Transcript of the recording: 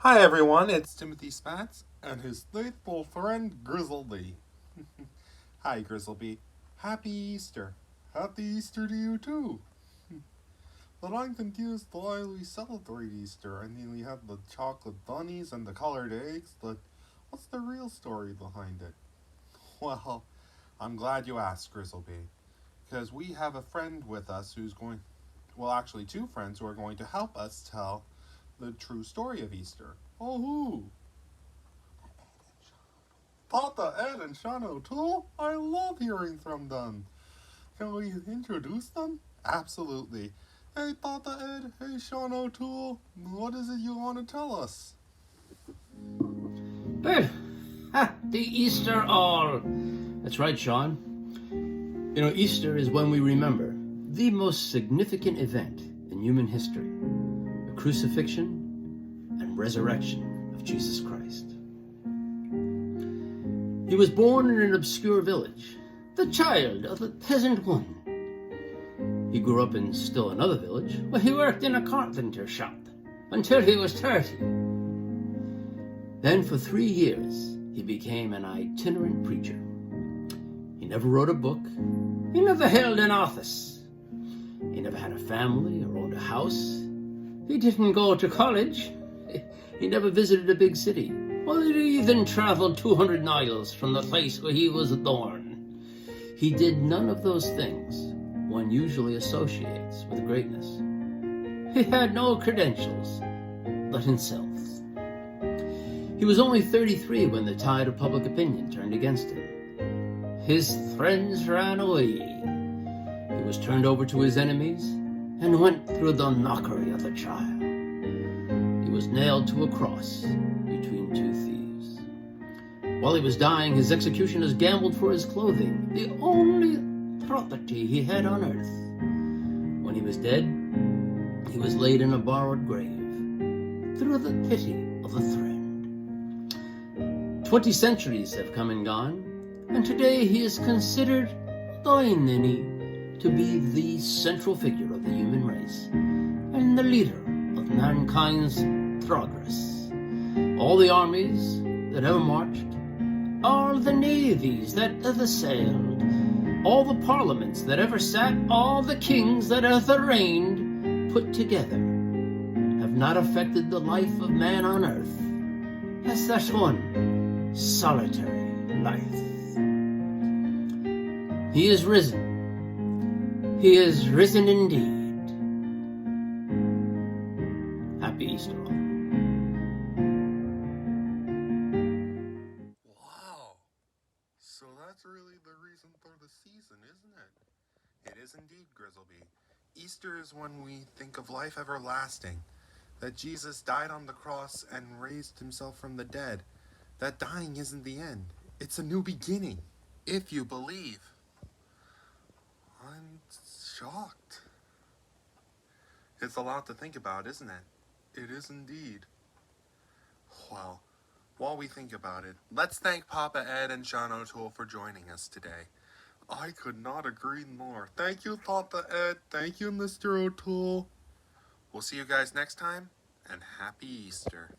Hi everyone, it's Timothy Spats and his faithful friend Grizzleby. Hi Grizzleby. Happy Easter. Happy Easter to you too. But I'm confused why we celebrate Easter. I mean, we have the chocolate bunnies and the colored eggs, but what's the real story behind it? Well, I'm glad you asked, Grizzleby, because we have a friend with us who's going, well, actually, two friends who are going to help us tell the true story of Easter. Oh, who? Tata Ed and Sean O'Toole? I love hearing from them. Can we introduce them? Absolutely. Hey, Tata Ed. Hey, Sean O'Toole. What is it you want to tell us? Well, the Easter all. That's right, Sean. You know, Easter is when we remember the most significant event in human history, the crucifixion and resurrection of Jesus Christ. He was born in an obscure village, the child of a peasant woman. He grew up in still another village where he worked in a carpenter shop until he was 30. Then for 3 years, he became an itinerant preacher. He never wrote a book. He never held an office. He never had a family or owned a house. He didn't go to college. He never visited a big city. Well, he even traveled 200 miles from the place where he was born. He did none of those things one usually associates with greatness. He had no credentials but himself. He was only 33 when the tide of public opinion turned against him. His friends ran away. He was turned over to his enemies and went through the mockery of the trial. He was nailed to a cross between two thieves. While he was dying, his executioners gambled for his clothing, the only property he had on earth. When he was dead, he was laid in a borrowed grave through the pity of a friend. 20 centuries have come and gone, and today he is considered by many to be the central figure of the human race and the leader of mankind's progress. All the armies that ever marched, all the navies that ever sailed, all the parliaments that ever sat, all the kings that ever reigned, put together, have not affected the life of man on earth as that one solitary life. He is risen. He is risen indeed. Happy Easter all. Wow. So that's really the reason for the season, isn't it? It is indeed, Grizzleby. Easter is when we think of life everlasting. That Jesus died on the cross and raised himself from the dead. That dying isn't the end. It's a new beginning. If you believe. I'm shocked. It's a lot to think about, isn't it? It is indeed. Well, while we think about it, let's thank Poppa Ed and Sean O'Toole for joining us today. I could not agree more. Thank you, Papa Ed. Thank you, Mr. O'Toole. We'll see you guys next time, and happy Easter.